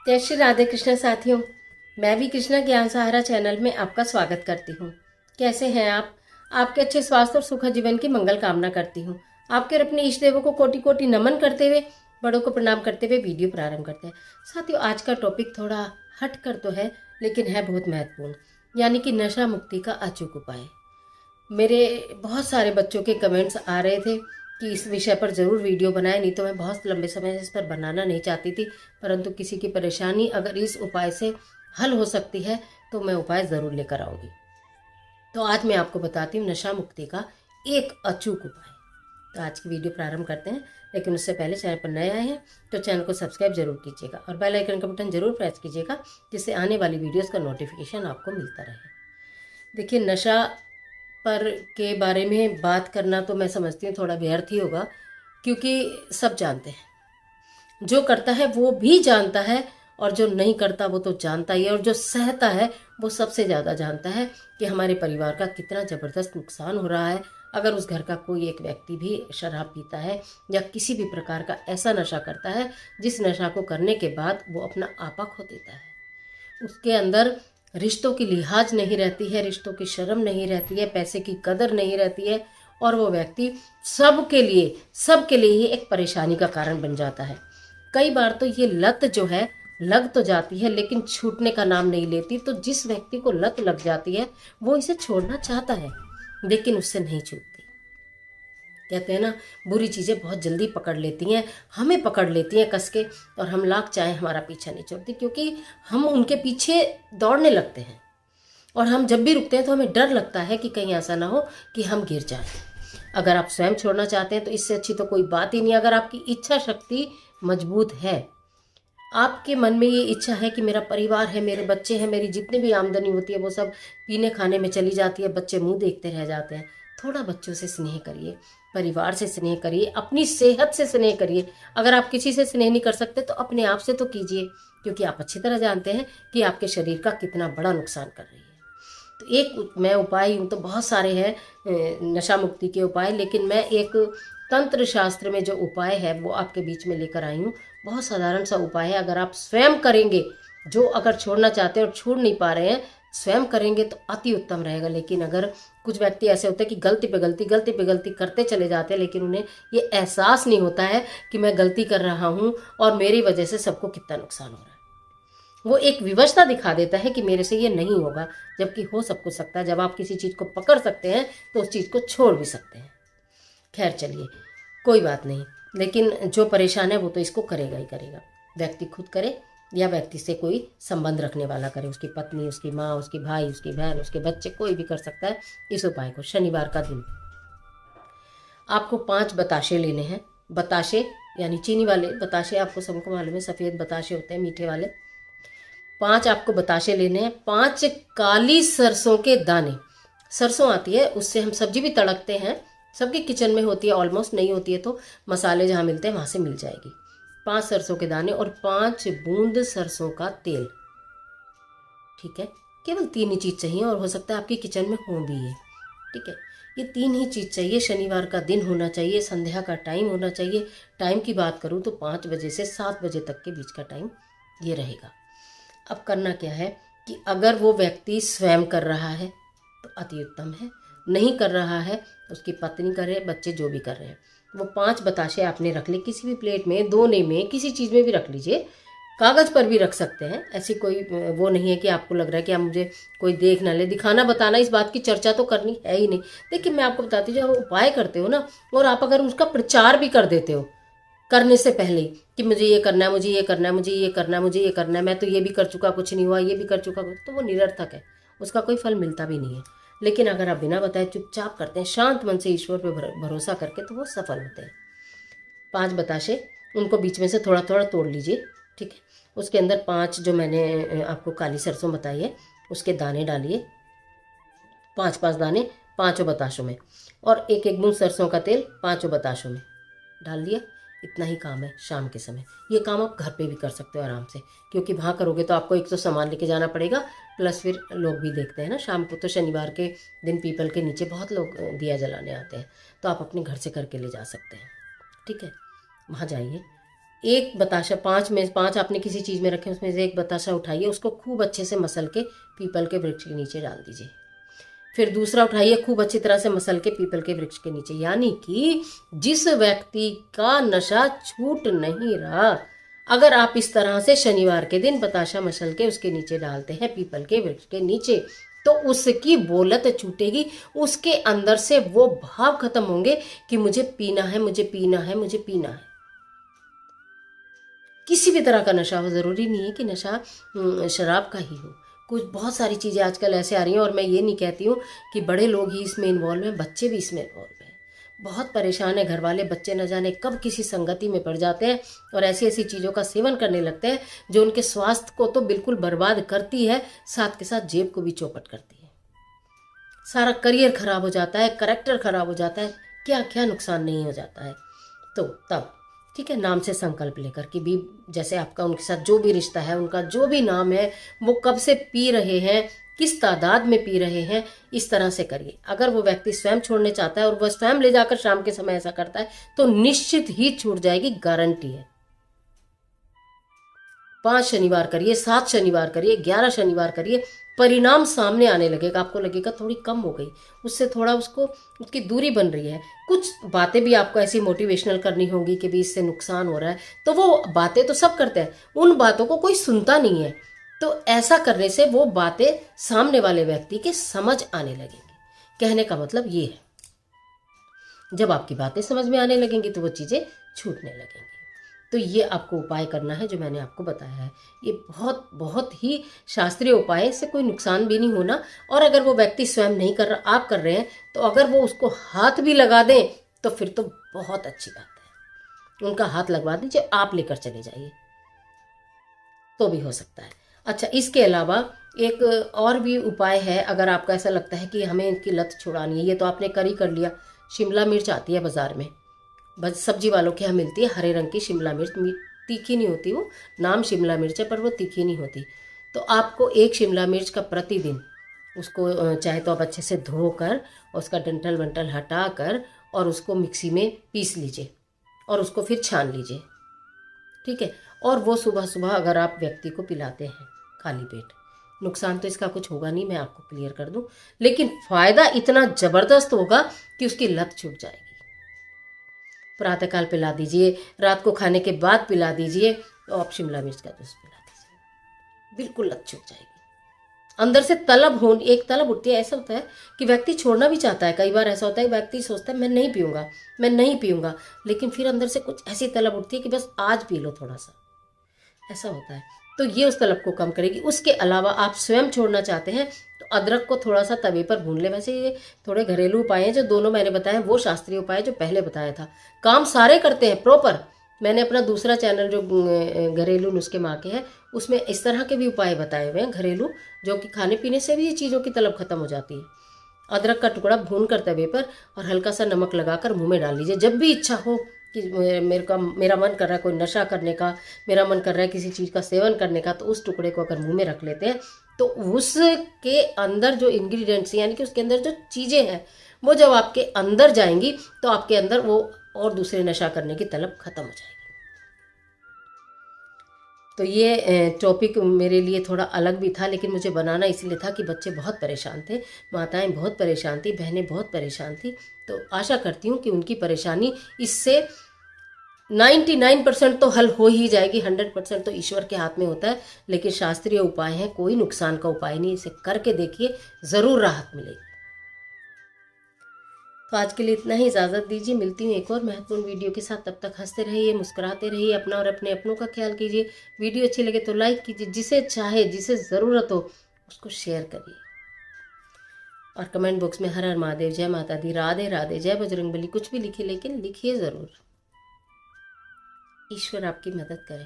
जय श्री राधे कृष्ण साथियों। मैं भी कृष्णा ज्ञान सहारा चैनल में आपका स्वागत करती हूँ। कैसे हैं आप? आपके अच्छे स्वास्थ्य और सुखद जीवन की मंगल कामना करती हूँ। आपके और अपने इष्ट देवों को कोटि कोटि नमन करते हुए, बड़ों को प्रणाम करते हुए वीडियो प्रारंभ करते हैं। साथियों, आज का टॉपिक थोड़ा हट कर तो है, लेकिन है बहुत महत्वपूर्ण, यानी कि नशा मुक्ति का अचूक उपाय। मेरे बहुत सारे बच्चों के कमेंट्स आ रहे थे कि इस विषय पर ज़रूर वीडियो बनाए, नहीं तो मैं बहुत लंबे समय से इस पर बनाना नहीं चाहती थी, परंतु किसी की परेशानी अगर इस उपाय से हल हो सकती है तो मैं उपाय ज़रूर लेकर आऊँगी। तो आज मैं आपको बताती हूँ नशा मुक्ति का एक अचूक उपाय। तो आज की वीडियो प्रारंभ करते हैं, लेकिन उससे पहले चैनल पर नए आए हैं तो चैनल को सब्सक्राइब जरूर कीजिएगा और बेल आइकन का बटन जरूर प्रेस कीजिएगा, जिससे आने वाली वीडियोज़ का नोटिफिकेशन आपको मिलता रहे। देखिए, नशा पर के बारे में बात करना तो मैं समझती हूँ थोड़ा व्यर्थ ही होगा, क्योंकि सब जानते हैं, जो करता है वो भी जानता है और जो नहीं करता वो तो जानता ही है, और जो सहता है वो सबसे ज़्यादा जानता है कि हमारे परिवार का कितना ज़बरदस्त नुकसान हो रहा है अगर उस घर का कोई एक व्यक्ति भी शराब पीता है या किसी भी प्रकार का ऐसा नशा करता है जिस नशा को करने के बाद वो अपना आपा खो देता है। उसके अंदर रिश्तों की लिहाज नहीं रहती है, रिश्तों की शर्म नहीं रहती है, पैसे की कदर नहीं रहती है, और वो व्यक्ति सबके लिए ही एक परेशानी का कारण बन जाता है। कई बार तो ये लत जो है लग तो जाती है लेकिन छूटने का नाम नहीं लेती। तो जिस व्यक्ति को लत लग जाती है वो इसे छोड़ना चाहता है लेकिन उससे नहीं छूटती। कहते हैं ना, बुरी चीज़ें बहुत जल्दी पकड़ लेती हैं, हमें पकड़ लेती हैं कस के, और हम लाख चाहे हमारा पीछा नहीं छोड़ती, क्योंकि हम उनके पीछे दौड़ने लगते हैं। और हम जब भी रुकते हैं तो हमें डर लगता है कि कहीं ऐसा ना हो कि हम गिर जाएं। अगर आप स्वयं छोड़ना चाहते हैं तो इससे अच्छी तो कोई बात ही नहीं। अगर आपकी इच्छा शक्ति मजबूत है, आपके मन में ये इच्छा है कि मेरा परिवार है, मेरे बच्चे हैं, मेरी जितनी भी आमदनी होती है वो सब पीने खाने में चली जाती है, बच्चे मुंह देखते रह जाते हैं। थोड़ा बच्चों से स्नेह करिए, परिवार से स्नेह करिए, अपनी सेहत से स्नेह करिए। अगर आप किसी से स्नेह नहीं कर सकते तो अपने आप से तो कीजिए, क्योंकि आप अच्छी तरह जानते हैं कि आपके शरीर का कितना बड़ा नुकसान कर रही है। तो एक मैं उपाय यूँ तो बहुत सारे हैं नशा मुक्ति के उपाय, लेकिन मैं एक तंत्र शास्त्र में जो उपाय है वो आपके बीच में लेकर आई हूँ। बहुत साधारण सा उपाय है, अगर आप स्वयं करेंगे, जो अगर छोड़ना चाहते हैं और छोड़ नहीं पा रहे हैं, स्वयं करेंगे तो अति उत्तम रहेगा। लेकिन अगर कुछ व्यक्ति ऐसे होते हैं कि गलती पे गलती करते चले जाते हैं, लेकिन उन्हें ये एहसास नहीं होता है कि मैं गलती कर रहा हूँ और मेरी वजह से सबको कितना नुकसान हो रहा है। वो एक विवशता दिखा देता है कि मेरे से ये नहीं होगा, जबकि हो सब कुछ सकता है। जब आप किसी चीज़ को पकड़ सकते हैं तो उस चीज़ को छोड़ भी सकते हैं। खैर चलिए, कोई बात नहीं, लेकिन जो परेशान है वो तो इसको करेगा ही करेगा। व्यक्ति खुद करे या व्यक्ति से कोई संबंध रखने वाला करे, उसकी पत्नी, उसकी माँ, उसकी भाई, उसकी बहन, उसके बच्चे, कोई भी कर सकता है इस उपाय को। शनिवार का दिन आपको 5 बताशे लेने हैं। बताशे यानी चीनी वाले बताशे, आपको सबको मालूम है, सफ़ेद बताशे होते हैं मीठे वाले। 5 आपको बताशे लेने हैं। 5 काली सरसों के दाने। सरसों आती है, उससे हम सब्जी भी तड़कते हैं, सबके किचन में होती है ऑलमोस्ट, नहीं होती है तो मसाले जहाँ मिलते हैं वहाँ से मिल जाएगी। 5 सरसों के दाने और 5 बूंद सरसों का तेल। ठीक है, केवल 3 ही चीज़ चाहिए, और हो सकता है आपकी किचन में हो भी ये। ठीक है, ये 3 ही चीज़ चाहिए। शनिवार का दिन होना चाहिए, संध्या का टाइम होना चाहिए। टाइम की बात करूँ तो 5 बजे से 7 बजे तक के बीच का टाइम ये रहेगा। अब करना क्या है कि अगर वो व्यक्ति स्वयं कर रहा है तो अति उत्तम है, नहीं कर रहा है उसकी पत्नी करे, बच्चे जो भी कर रहे हैं, वो 5 बताशे आपने रख लिए किसी भी प्लेट में, दोने में, किसी चीज़ में भी रख लीजिए। कागज़ पर भी रख सकते हैं, ऐसी कोई वो नहीं है कि आपको लग रहा है कि आप मुझे कोई देख ना ले, दिखाना बताना इस बात की चर्चा तो करनी है ही नहीं। देखिए, मैं आपको बताती हूँ, जब आप उपाय करते हो ना, और आप अगर उसका प्रचार भी कर देते हो करने से पहले कि मुझे ये करना है, मुझे ये करना है, मुझे ये करना है, मुझे ये करना है, मैं तो ये भी कर चुका, कुछ नहीं हुआ, ये भी कर चुका, तो वो निरर्थक है, उसका कोई फल मिलता भी नहीं है। लेकिन अगर आप बिना बताए चुपचाप करते हैं, शांत मन से ईश्वर पर भरोसा करके, तो वो सफल होते हैं। 5 बताशे, उनको बीच में से थोड़ा थोड़ा तोड़ लीजिए। ठीक है, उसके अंदर 5 जो मैंने आपको काली सरसों बताई है उसके दाने डालिए, 5-5 दाने 5 बताशों में, और एक एक बूंद सरसों का तेल 5 बताशों में डाल दिया। इतना ही काम है शाम के समय। ये काम आप घर पे भी कर सकते हो आराम से, क्योंकि वहाँ करोगे तो आपको एक तो सामान लेके जाना पड़ेगा, प्लस फिर लोग भी देखते हैं ना शाम को, तो शनिवार के दिन पीपल के नीचे बहुत लोग दिया जलाने आते हैं, तो आप अपने घर से करके ले जा सकते हैं। ठीक है, वहाँ जाइए, एक बताशा, 5 में 5 आपने किसी चीज़ में रखे, उसमें से एक बताशा उठाइए, उसको खूब अच्छे से मसल के पीपल के वृक्ष के नीचे डाल दीजिए। फिर दूसरा उठाइए, खूब अच्छी तरह से मसल के पीपल के वृक्ष के नीचे। यानी कि जिस व्यक्ति का नशा छूट नहीं रहा, अगर आप इस तरह से शनिवार के दिन बताशा मसल के उसके नीचे डालते हैं पीपल के वृक्ष के नीचे, तो उसकी बोलत छूटेगी, उसके अंदर से वो भाव खत्म होंगे कि मुझे पीना है, मुझे पीना है, मुझे पीना है। किसी भी तरह का नशा हो, ज़रूरी नहीं है कि नशा शराब का ही हो। कुछ बहुत सारी चीज़ें आजकल ऐसे आ रही हैं, और मैं ये नहीं कहती हूँ कि बड़े लोग ही इसमें इन्वॉल्व हैं, बच्चे भी इसमें इन्वॉल्व हैं। बहुत परेशान है घर वाले, बच्चे न जाने कब किसी संगति में पड़ जाते हैं और ऐसी ऐसी चीज़ों का सेवन करने लगते हैं जो उनके स्वास्थ्य को तो बिल्कुल बर्बाद करती है, साथ के साथ जेब को भी चौपट करती है। सारा करियर खराब हो जाता है, करैक्टर खराब हो जाता है, क्या क्या नुकसान नहीं हो जाता है। तो तब ठीक है, नाम से संकल्प लेकर कि भी जैसे आपका उनके साथ जो भी रिश्ता है, उनका जो भी नाम है, वो कब से पी रहे हैं, किस तादाद में पी रहे हैं, इस तरह से करिए। अगर वो व्यक्ति स्वयं छोड़ने चाहता है और वह स्वयं ले जाकर शाम के समय ऐसा करता है तो निश्चित ही छूट जाएगी, गारंटी है। 5 शनिवार करिए, 7 शनिवार करिए, 11 शनिवार करिए, परिणाम सामने आने लगेगा। आपको लगेगा थोड़ी कम हो गई, उससे थोड़ा उसकी दूरी बन रही है। कुछ बातें भी आपको ऐसी मोटिवेशनल करनी होंगी कि भी इससे नुकसान हो रहा है, तो वो बातें तो सब करते हैं, उन बातों को कोई सुनता नहीं है। तो ऐसा करने से वो बातें सामने वाले व्यक्ति के समझ आने लगेंगी। कहने का मतलब ये है, जब आपकी बातें समझ में आने लगेंगी तो वो चीज़ें छूटने लगेंगी। तो ये आपको उपाय करना है जो मैंने आपको बताया है। ये बहुत बहुत ही शास्त्रीय उपाय, से कोई नुकसान भी नहीं होना। और अगर वो व्यक्ति स्वयं नहीं कर रहा, आप कर रहे हैं, तो अगर वो उसको हाथ भी लगा दें तो फिर तो बहुत अच्छी बात है। उनका हाथ लगवा दीजिए, आप लेकर चले जाइए, तो भी हो सकता है। अच्छा, इसके अलावा एक और भी उपाय है। अगर आपको ऐसा लगता है कि हमें इनकी लत छुड़ानी है, ये तो आपने कर लिया। शिमला मिर्च आती है बाज़ार में, बस सब्जी वालों के यहाँ मिलती है, हरे रंग की शिमला मिर्च, तीखी नहीं होती, वो नाम शिमला मिर्च है पर वो तीखी नहीं होती। तो आपको एक शिमला मिर्च का प्रतिदिन उसको चाहे तो आप अच्छे से धोकर उसका डंठल वंठल हटा कर और उसको मिक्सी में पीस लीजिए और उसको फिर छान लीजिए, ठीक है। और वो सुबह सुबह अगर आप व्यक्ति को पिलाते हैं खाली पेट, नुकसान तो इसका कुछ होगा नहीं, मैं आपको क्लियर कर दूं, लेकिन फ़ायदा इतना ज़बरदस्त होगा कि उसकी लत छूट जाएगी। प्रातःकाल पिला दीजिए, रात को खाने के बाद पिला दीजिए, तो आप शिमला मिर्च का जूस पिला दीजिए, बिल्कुल लत छूट जाएगी। अंदर से एक तलब उठती है। ऐसा होता है कि व्यक्ति छोड़ना भी चाहता है, कई बार ऐसा होता है व्यक्ति सोचता है मैं नहीं पीऊंगा, मैं नहीं पीऊंगा, लेकिन फिर अंदर से कुछ ऐसी तलब उठती है कि बस आज पी लो थोड़ा सा, ऐसा होता है। तो ये उस तलब को कम करेगी। उसके अलावा आप स्वयं छोड़ना चाहते हैं तो अदरक को थोड़ा सा तवे पर भून ले। वैसे ये थोड़े घरेलू उपाय हैं, जो दोनों मैंने बताए वो शास्त्रीय उपाय जो पहले बताया था, काम सारे करते हैं प्रॉपर। मैंने अपना दूसरा चैनल जो घरेलू नुस्खे माँ के है, उसमें इस तरह के भी उपाय बताए हुए हैं घरेलू, जो कि खाने पीने से भी ये चीज़ों की तलब खत्म हो जाती है। अदरक का टुकड़ा भून कर तवे पर और हल्का सा नमक लगाकर मुंह में डाल लीजिए। जब भी इच्छा हो कि मेरा मन कर रहा है कोई नशा करने का, मेरा मन कर रहा है किसी चीज़ का सेवन करने का, तो उस टुकड़े को अगर मुंह में रख लेते हैं तो उसके अंदर जो इंग्रेडिएंट्स यानी कि उसके अंदर जो चीज़ें हैं वो जब आपके अंदर जाएंगी तो आपके अंदर वो और दूसरे नशा करने की तलब खत्म हो जाएगी। तो ये टॉपिक मेरे लिए थोड़ा अलग भी था, लेकिन मुझे बनाना इसलिए था कि बच्चे बहुत परेशान थे, माताएं बहुत परेशान थी, बहनें बहुत परेशान थी। तो आशा करती हूँ कि उनकी परेशानी इससे 99% तो हल हो ही जाएगी, 100% तो ईश्वर के हाथ में होता है। लेकिन शास्त्रीय उपाय है, कोई नुकसान का उपाय नहीं, इसे करके देखिए, ज़रूर राहत मिलेगी। तो आज के लिए इतना ही, इजाज़त दीजिए, मिलती हूँ एक और महत्वपूर्ण वीडियो के साथ। तब तक हंसते रहिए, मुस्कुराते रहिए, अपना और अपने अपनों का ख्याल कीजिए। वीडियो अच्छी लगे तो लाइक कीजिए, जिसे चाहे जिसे ज़रूरत हो उसको शेयर करिए, और कमेंट बॉक्स में हर हर महादेव, जय माता दी, राधे राधे, जय बजरंगबली कुछ भी लिखिए, लेकिन लिखिए ज़रूर। ईश्वर आपकी मदद करे।